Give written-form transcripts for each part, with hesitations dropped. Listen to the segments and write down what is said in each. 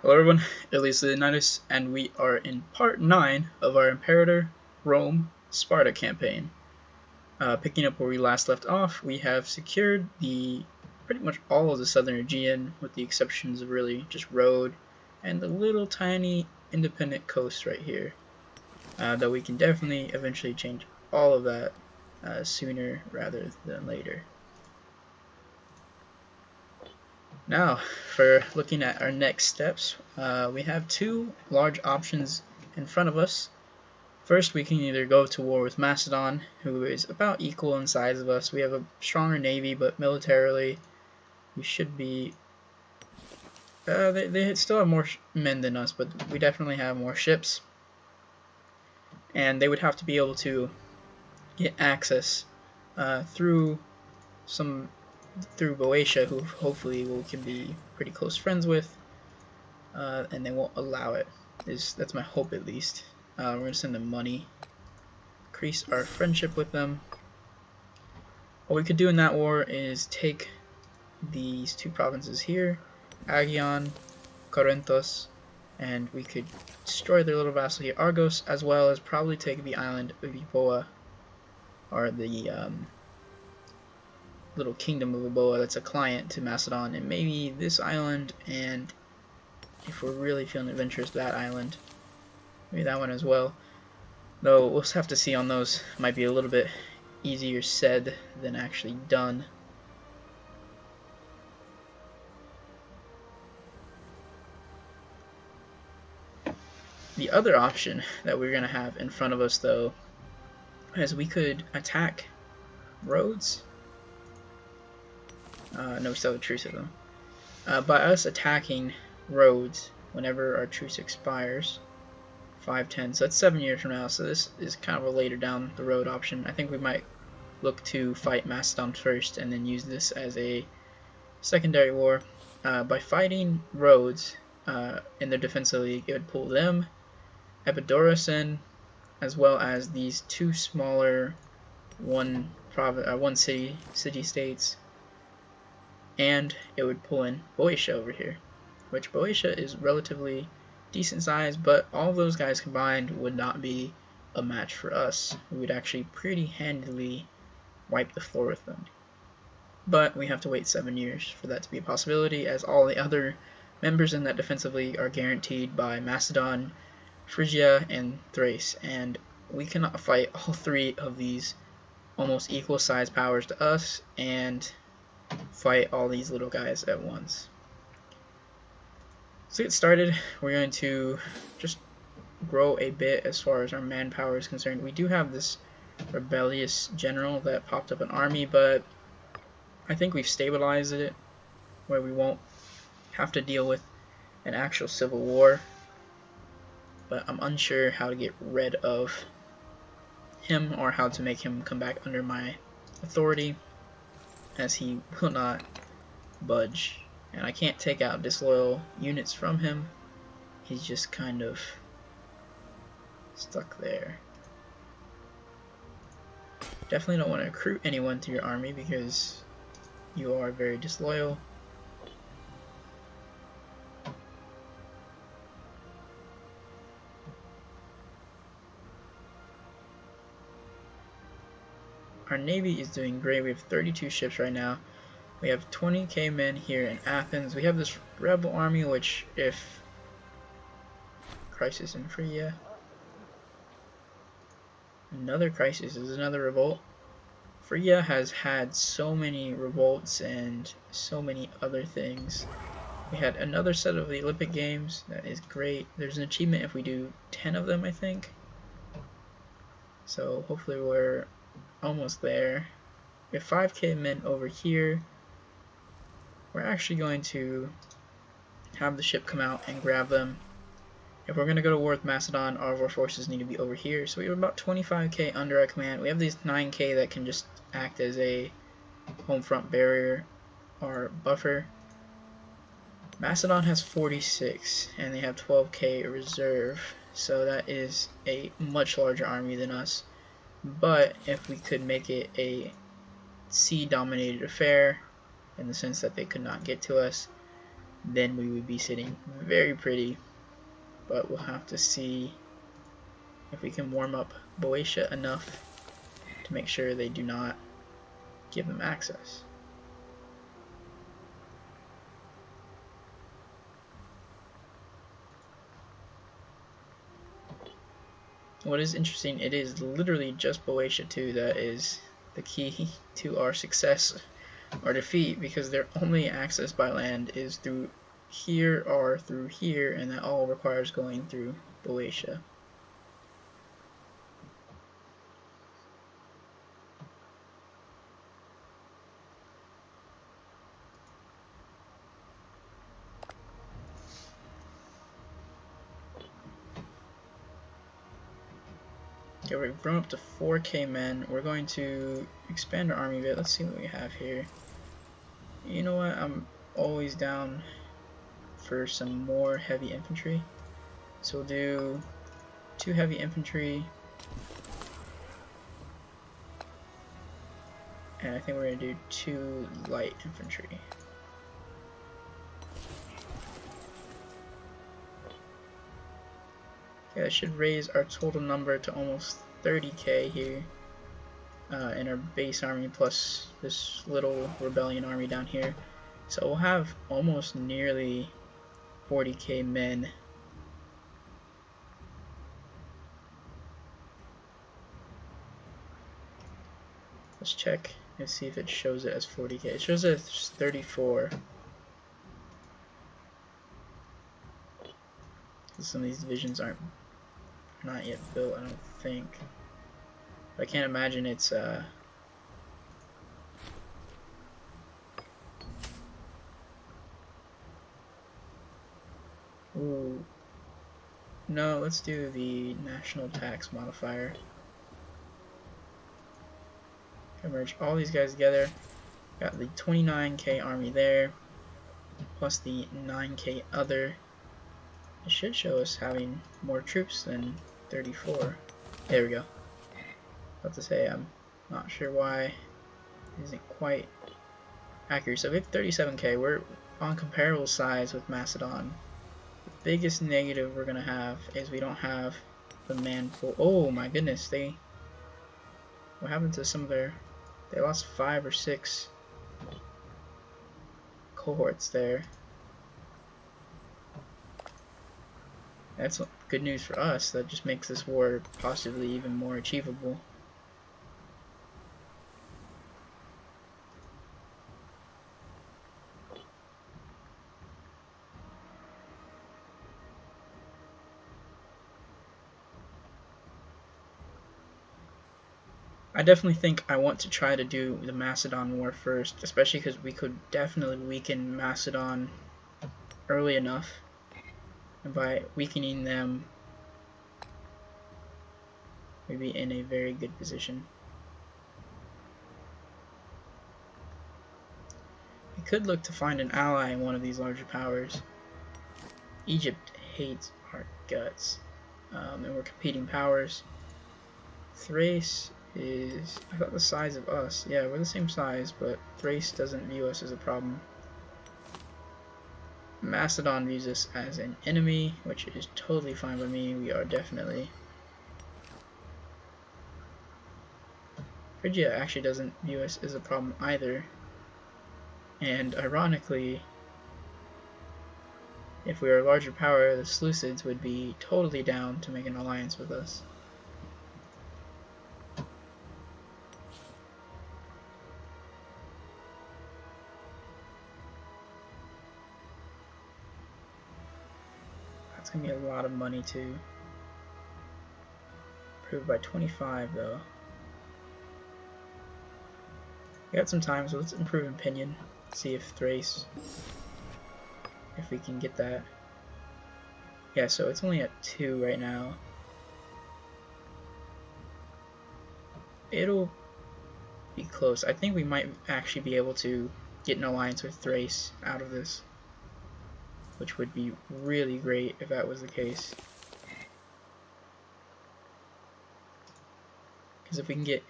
Hello everyone, Leonidas, and we are in part 9 of our Imperator, Rome, Sparta campaign. Picking up where we last left off, we have secured pretty much all of the southern Aegean, with the exceptions of really just Rhodes and the little tiny independent coast right here. Though we can definitely eventually change all of that sooner rather than later. Now, for looking at our next steps, we have two large options in front of us. First, we can either go to war with Macedon, who is about equal in size of us. We have a stronger navy, but militarily, we should be... they still have more men than us, but we definitely have more ships. And they would have to be able to get access through Boeotia, who hopefully we can be pretty close friends with, and they won't allow it. That's my hope, at least. We're going to send them money, increase our friendship with them. What we could do in that war is take these two provinces here, Aegean, Corinthos, and we could destroy their little vassal here, Argos, as well as probably take the island of Euboea, or the little kingdom of Euboea that's a client to Macedon, and maybe this island, and if we're really feeling adventurous, that island, maybe that one as well. Though we'll have to see on those. Might be a little bit easier said than actually done. The other option that we're going to have in front of us, though, is we could attack Rhodes. No, we still have a truce with them. By us attacking Rhodes whenever our truce expires, 5-10, so that's 7 years from now, so this is kind of a later down the road option. I think we might look to fight Macedon first and then use this as a secondary war. By fighting Rhodes in their defensive league, it would pull them, Epidaurus in, as well as these two smaller one city states, and it would pull in Boeotia over here, which Boeotia is relatively decent size, but all of those guys combined would not be a match for us. We would actually pretty handily wipe the floor with them. But we have to wait 7 years for that to be a possibility, as all the other members in that defensive league are guaranteed by Macedon, Phrygia, and Thrace, and we cannot fight all three of these almost equal size powers to us and fight all these little guys at once. So to get started, we're going to just grow a bit as far as our manpower is concerned. We do have this rebellious general that popped up an army, but I think we've stabilized it where we won't have to deal with an actual civil war. But I'm unsure how to get rid of him or how to make him come back under my authority, as he will not budge. And I can't take out disloyal units from him. He's just kind of stuck there. Definitely don't want to recruit anyone to your army because you are very disloyal. Our navy is doing great. We have 32 ships right now. We have 20k men here in Athens. We have this rebel army, which, if crisis in Phrygia, another crisis is another revolt. Phrygia has had so many revolts and so many other things. We had another set of the Olympic Games. That is great. There's an achievement if we do 10 of them, I think. So hopefully we're almost there. We have 5k men over here. We're actually going to have the ship come out and grab them. If we're going to go to war with Macedon, all of our forces need to be over here. So we have about 25k under our command. We have these 9k that can just act as a home front barrier or buffer. Macedon has 46 and they have 12k reserve. So that is a much larger army than us. But if we could make it a sea-dominated affair, in the sense that they could not get to us, then we would be sitting very pretty. But we'll have to see if we can warm up Boeotia enough to make sure they do not give them access. What is interesting, it is literally just Boeotia 2 that is the key to our success or defeat, because their only access by land is through here or through here, and that all requires going through Boeotia. Okay, we've grown up to 4k men. We're going to expand our army a bit. Let's see what we have here. You know what? I'm always down for some more heavy infantry. So we'll do 2 heavy infantry. And I think we're going to do 2 light infantry. Okay, that should raise our total number to almost 30k here in our base army, plus this little rebellion army down here. So we'll have almost nearly 40k men. Let's check and see if it shows it as 40k. It shows it as 34. Some of these divisions aren't not yet built, I don't think. But I can't imagine it's ooh. No, let's do the national tax modifier. Merge all these guys together. Got the 29k army there, plus the 9k other. It should show us having more troops than 34. There we go. About to say, I'm not sure why it isn't quite accurate. So we have 37k. We're on comparable size with Macedon. The biggest negative we're gonna have is we don't have the man pool. Oh my goodness, what happened to some of their? They lost 5 or 6 cohorts there. That's good news for us. That just makes this war possibly even more achievable. I definitely think I want to try to do the Macedon war first, especially because we could definitely weaken Macedon early enough. And by weakening them, we'd be in a very good position. We could look to find an ally in one of these larger powers. Egypt hates our guts, and we're competing powers. Thrace is about the size of us. Yeah, we're the same size, but Thrace doesn't view us as a problem. Macedon views us as an enemy, which is totally fine by me. We are definitely. Phrygia actually doesn't view us as a problem either. And ironically, if we were a larger power, the Seleucids would be totally down to make an alliance with us. That's gonna be a lot of money too. Improved by 25 though. We got some time, so let's improve opinion. See if Thrace, if we can get that. Yeah, so it's only at 2 right now. It'll be close. I think we might actually be able to get an alliance with Thrace out of this, which would be really great if that was the case. Because if we can get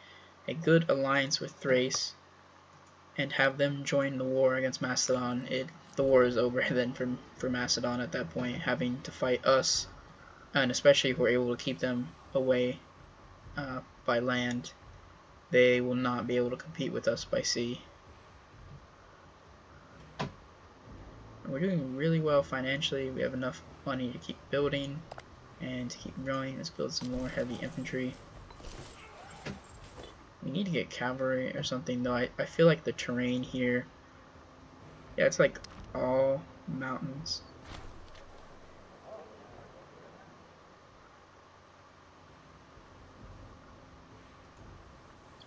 a good alliance with Thrace and have them join the war against Macedon, it the war is over then for Macedon at that point, having to fight us, and especially if we're able to keep them away by land, they will not be able to compete with us by sea. We're doing really well financially. We have enough money to keep building and to keep growing. Let's build some more heavy infantry. We need to get cavalry or something, though. I feel like the terrain here, yeah, it's like all mountains.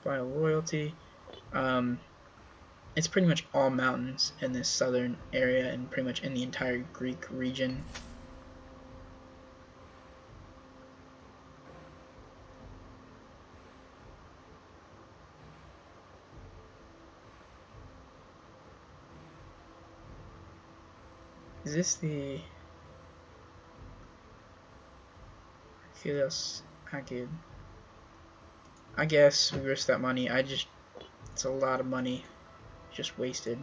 By loyalty, it's pretty much all mountains in this southern area and pretty much in the entire Greek region. Is this the Achilles Agid? I guess we risk that money. It's a lot of money just wasted.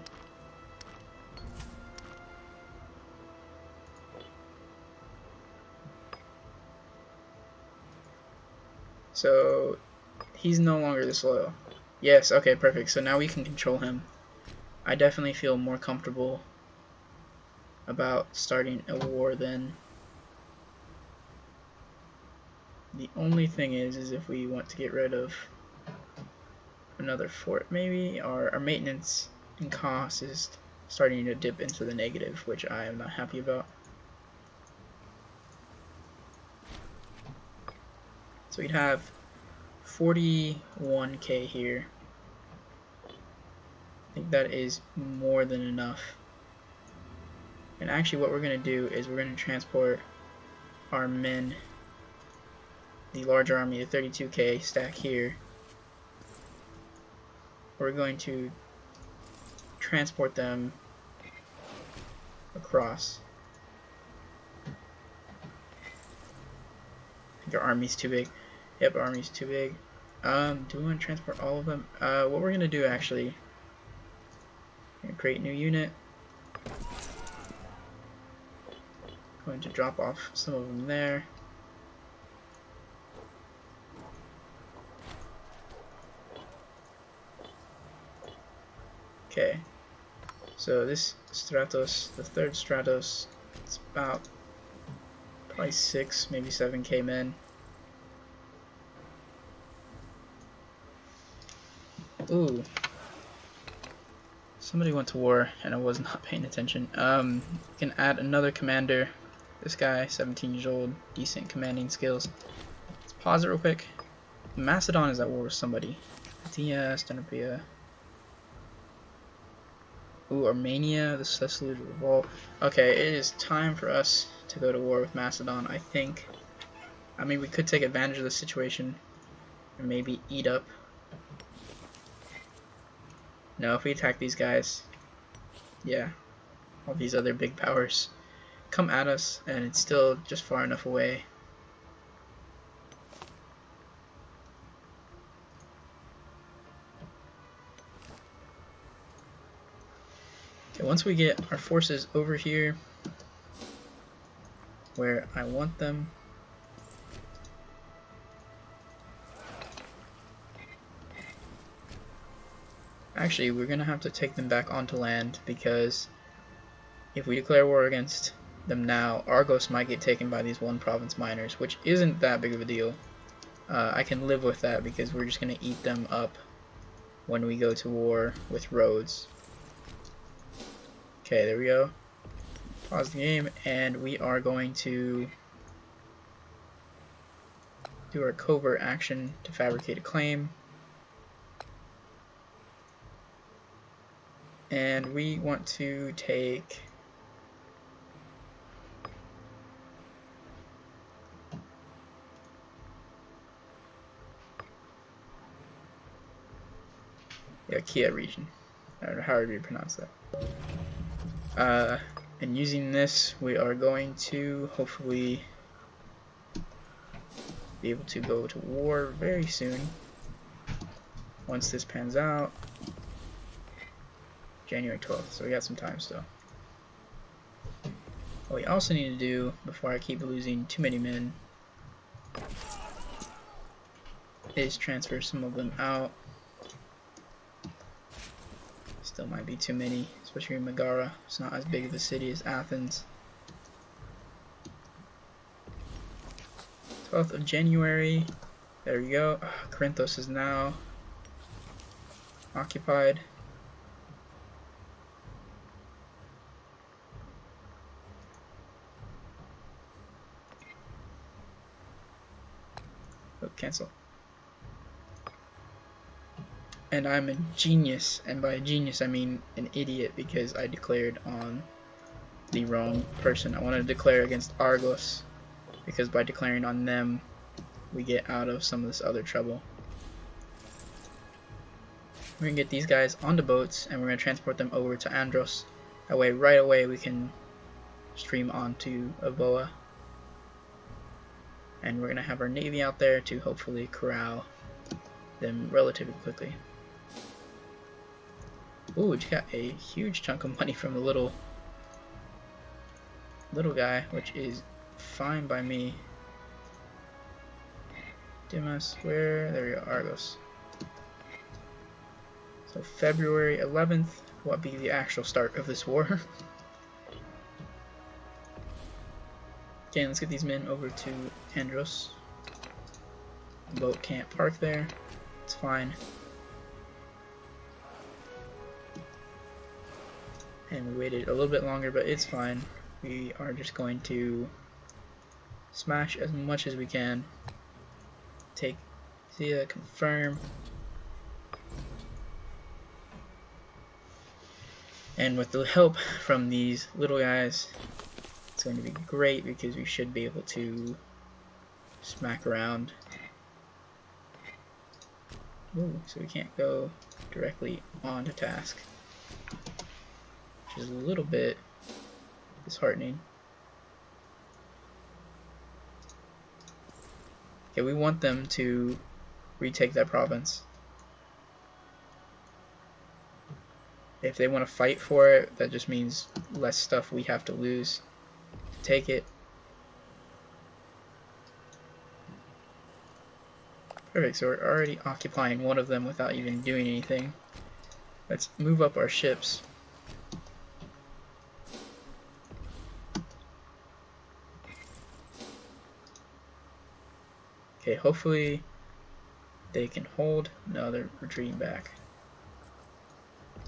So he's no longer disloyal. Yes, okay, perfect. So now we can control him. I definitely feel more comfortable about starting a war then. The only thing is if we want to get rid of another fort, maybe our maintenance and cost is starting to dip into the negative, which I am not happy about. So we'd have 41k here. I think that is more than enough. And actually what we're going to do is we're going to transport our men, the larger army, the 32k stack here. We're going to transport them across. I think our army's too big. Yep, our army's too big. Do we want to transport all of them? What we're going to do actually, we're going to create a new unit. Going to drop off some of them there. Okay, so this Stratos, the third Stratos, it's about probably 6, maybe 7k men. Ooh, somebody went to war and I was not paying attention. You can add another commander. This guy, 17 years old, decent commanding skills. Let's pause it real quick. Macedon is at war with somebody. Athenia, Stenopia. Ooh, Armenia, the Seleucid revolt. Okay, it is time for us to go to war with Macedon, I think. I mean, we could take advantage of the situation and maybe eat up. No, if we attack these guys, yeah, all these other big powers come at us, and it's still just far enough away. Okay, once we get our forces over here where I want them, actually we're gonna have to take them back onto land, because if we declare war against them now, Argos might get taken by these one province miners, which isn't that big of a deal. I can live with that because we're just gonna eat them up when we go to war with Rhodes. Okay, there we go. Pause the game, and we are going to do our covert action to fabricate a claim. And we want to take Kia region. I don't know how do you pronounce that. And using this, we are going to hopefully be able to go to war very soon. Once this pans out, January 12th, so we got some time still. What we also need to do, before I keep losing too many men, is transfer some of them out. Still might be too many, especially in Megara. It's not as big of a city as Athens. 12th of January. There we go. Corinthos is now occupied. Oh, cancel. And I'm a genius, and by genius I mean an idiot, because I declared on the wrong person. I wanted to declare against Argos, because by declaring on them we get out of some of this other trouble. We're gonna get these guys onto boats and we're gonna transport them over to Andros. That way, right away, we can stream onto Avoa, and we're gonna have our navy out there to hopefully corral them relatively quickly. Ooh, we just got a huge chunk of money from the little guy, which is fine by me. Dimas, where? There we go, Argos. So February 11th will be the actual start of this war. Okay, let's get these men over to Andros. The boat can't park there. It's fine. And we waited a little bit longer, but it's fine. We are just going to smash as much as we can. Take Zia, confirm. And with the help from these little guys, it's going to be great, because we should be able to smack around. Ooh, so we can't go directly onto task, which is a little bit disheartening. Okay, we want them to retake that province. If they want to fight for it, that just means less stuff we have to lose to take it. Perfect, so we're already occupying one of them without even doing anything. Let's move up our ships. Okay, hopefully they can hold. No, they're retreating back.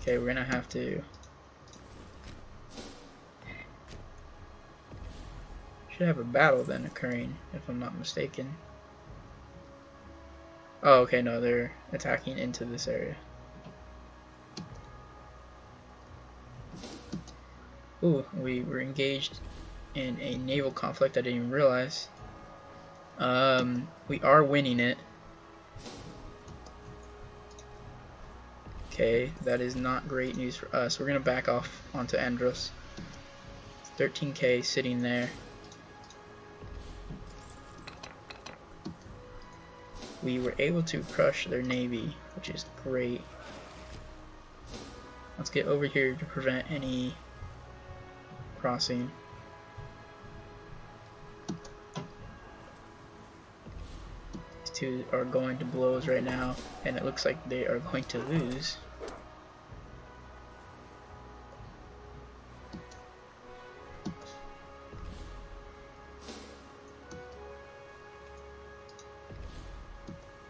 Okay, we're gonna have to... should have a battle then occurring, if I'm not mistaken. Oh, okay, no, they're attacking into this area. Ooh, we were engaged in a naval conflict I didn't even realize. We are winning it. Okay, that is not great news for us. We're gonna back off onto Andros. 13k sitting there. We were able to crush their navy, which is great. Let's get over here to prevent any crossing. These two are going to blows right now, and it looks like they are going to lose.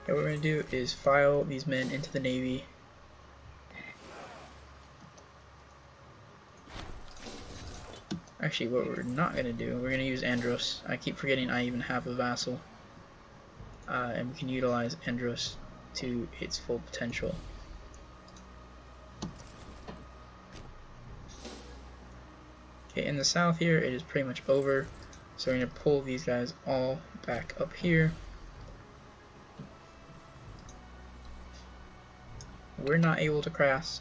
What we're going to do is file these men into the navy. Actually, what we're not going to do, we're going to use Andros. I keep forgetting I even have a vassal. And we can utilize Andros to its full potential. Okay, in the south here, it is pretty much over. So we're going to pull these guys all back up here. We're not able to cross,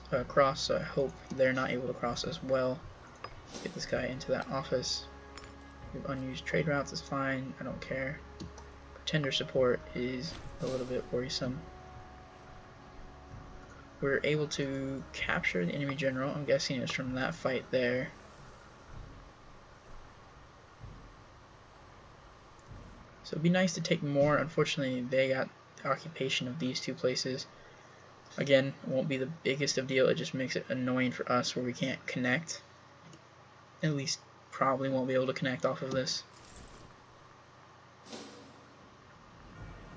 so I hope they're not able to cross as well. Let's get this guy into that office. We have unused trade routes, is fine, I don't care. Pretender support is a little bit worrisome. We're able to capture the enemy general. I'm guessing it's from that fight there. So it'd be nice to take more. Unfortunately, they got the occupation of these two places. Again, it won't be the biggest of deal. It just makes it annoying for us where we can't connect. At least probably won't be able to connect off of this.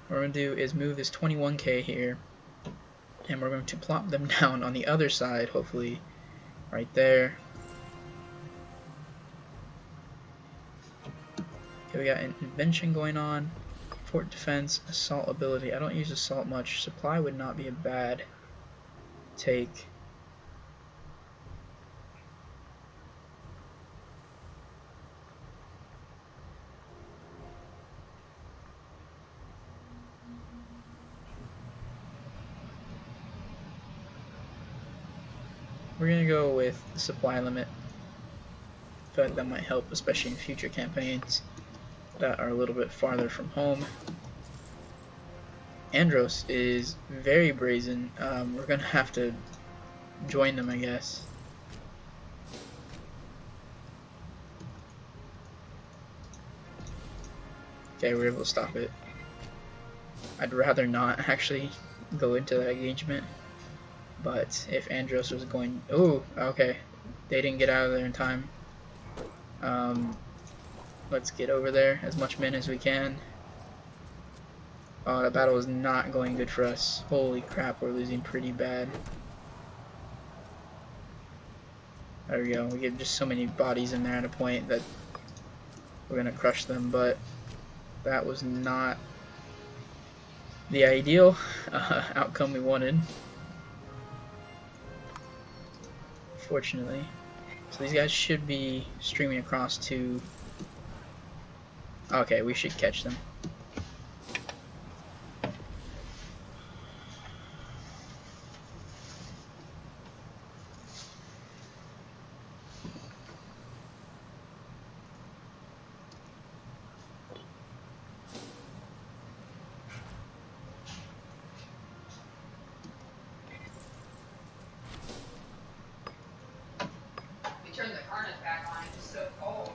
What we're going to do is move this 21k here, and we're going to plop them down on the other side, hopefully right there. Okay, we got an invention going on, fort defense, assault ability. I don't use assault much. Supply would not be a bad take. We're going to go with the supply limit. I feel like that might help, especially in future campaigns that are a little bit farther from home. Andros is very brazen. We're going to have to join them, I guess. Okay, we're able to stop it. I'd rather not actually go into that engagement. But if Andros was going... Ooh, okay. They didn't get out of there in time. Let's get over there, as much men as we can. Oh, that battle is not going good for us. Holy crap, we're losing pretty bad. There we go. We get just so many bodies in there at a point that we're going to crush them, but that was not the ideal outcome we wanted. Fortunately. So these guys should be streaming across to... Okay, we should catch them. Turn the furnace back on, it's just so cold.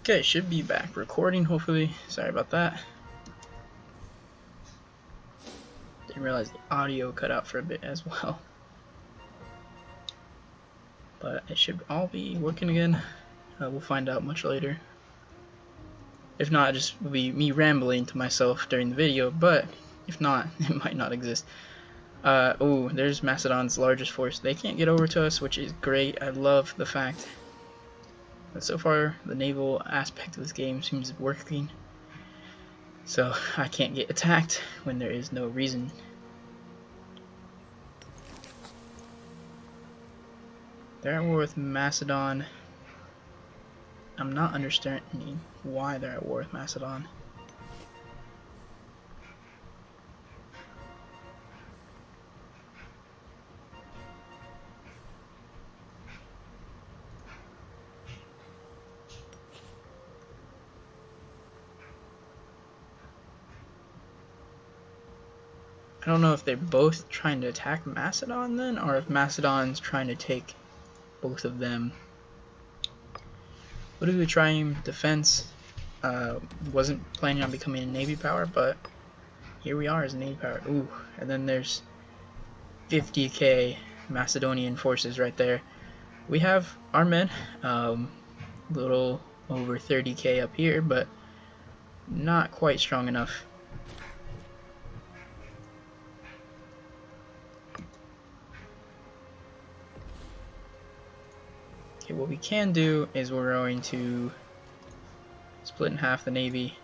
Okay, should be back recording hopefully. Sorry about that. Didn't realize the audio cut out for a bit as well. But it should all be working again. We'll find out much later. If not, it just will be me rambling to myself during the video, but if not, it might not exist. Oh, there's Macedon's largest force. They can't get over to us, which is great. I love the fact that so far the naval aspect of this game seems working. So I can't get attacked when there is no reason. They're at war with Macedon. I'm not understanding why they're at war with Macedon. I don't know if they're both trying to attack Macedon then, or if Macedon's trying to take both of them. What is the triumph defense? Wasn't planning on becoming a navy power, but here we are as a navy power. Ooh, and then there's 50k Macedonian forces right there. We have our men, little over 30k up here, but not quite strong enough. Okay, what we can do is we're going to split in half the navy.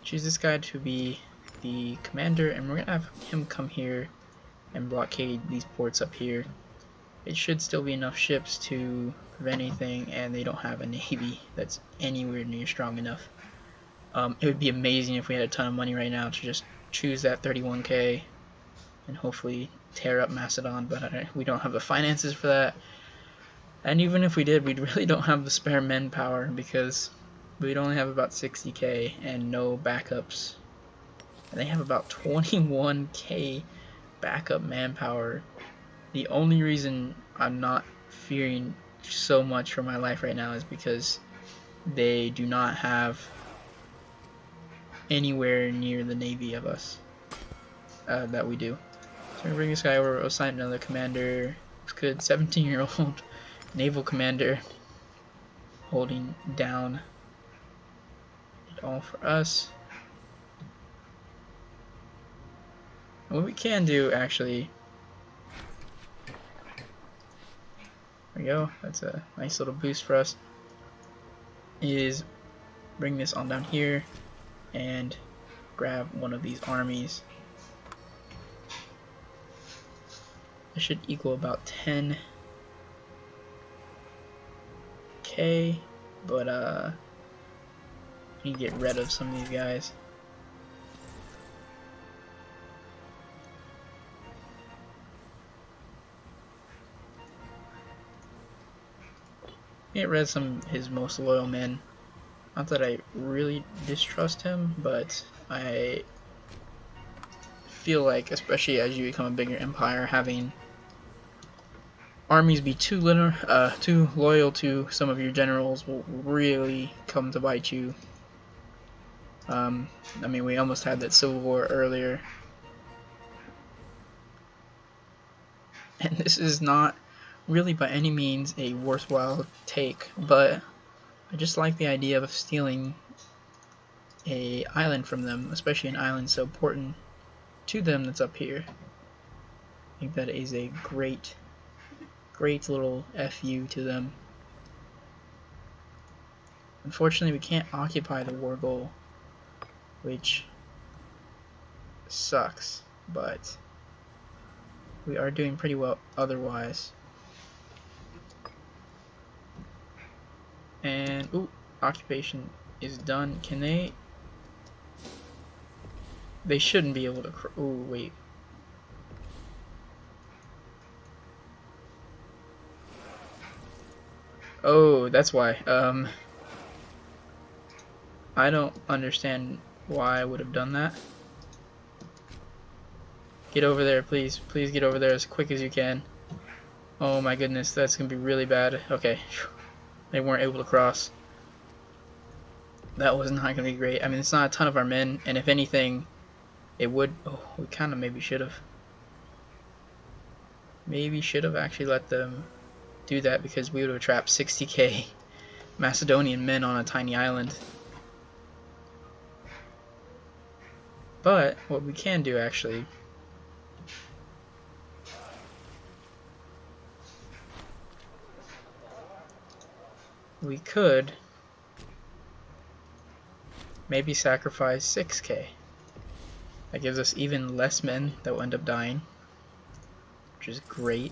Choose this guy to be the commander, and we're gonna have him come here and blockade these ports up here. It should still be enough ships to prevent anything, and they don't have a navy that's anywhere near strong enough. It would be amazing if we had a ton of money right now to just choose that 31k and hopefully tear up Macedon, but we don't have the finances for that. And even if we did, we really don't have the spare men power because we'd only have about 60k and no backups. And they have about 21k backup manpower. The only reason I'm not fearing so much for my life right now is because they do not have anywhere near the navy of us that we do. So we're gonna bring this guy over, assign another commander. It's good, 17-year-old naval commander holding down it all for us. What we can do, actually, there we go, that's a nice little boost for us, is bring this on down here and grab one of these armies. It should equal about 10k, but I need to get rid of some of these guys. Get rid of some of his most loyal men. Not that I really distrust him, but I feel like, especially as you become a bigger empire, having armies be too loyal to some of your generals will really come to bite you. I mean, we almost had that civil war earlier, and this is not really by any means a worthwhile take, but I just like the idea of stealing a island from them, especially an island so important to them that's up here. I think that is a great little FU to them. Unfortunately, we can't occupy the war goal, which sucks, but we are doing pretty well otherwise. And ooh, occupation is done. Can they? They shouldn't be able to. Ooh, wait. Oh, that's why. I don't understand why I would have done that. Get over there, please. Please get over there as quick as you can. Oh my goodness, that's going to be really bad. Okay, they weren't able to cross. That was not going to be great. I mean, it's not a ton of our men, and if anything, it would... Oh, we kind of maybe should have. Maybe should have actually let them do that, because we would have trapped 60k Macedonian men on a tiny island. But what we can do actually, we could maybe sacrifice 6k. That gives us even less men that will end up dying, which is great.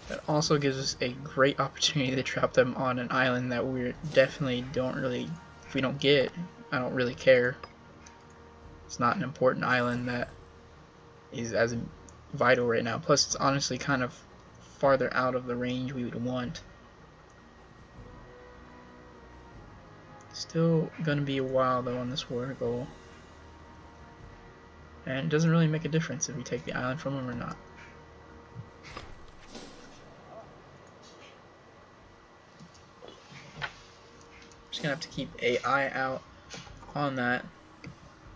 That also gives us a great opportunity to trap them on an island that we definitely don't really, if we don't get, I don't really care. It's not an important island that is as vital right now. Plus, it's honestly kind of farther out of the range we would want. Still gonna be a while though on this war goal. And it doesn't really make a difference if we take the island from them or not. Just gonna have to keep an eye out on that.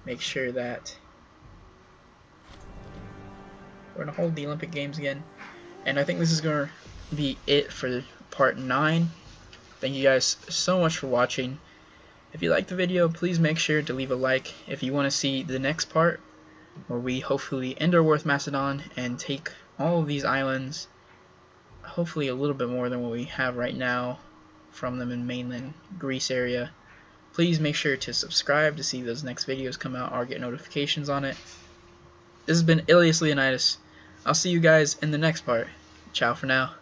Make sure that we're gonna hold the Olympic Games again. And I think this is gonna be it for part 9. Thank you guys so much for watching. If you liked the video, please make sure to leave a like. If you want to see the next part, where we hopefully end our war with Macedon and take all of these islands, hopefully a little bit more than what we have right now from them in mainland Greece area. Please make sure to subscribe to see those next videos come out or get notifications on it. This has been Ilias Leonidas. I'll see you guys in the next part. Ciao for now.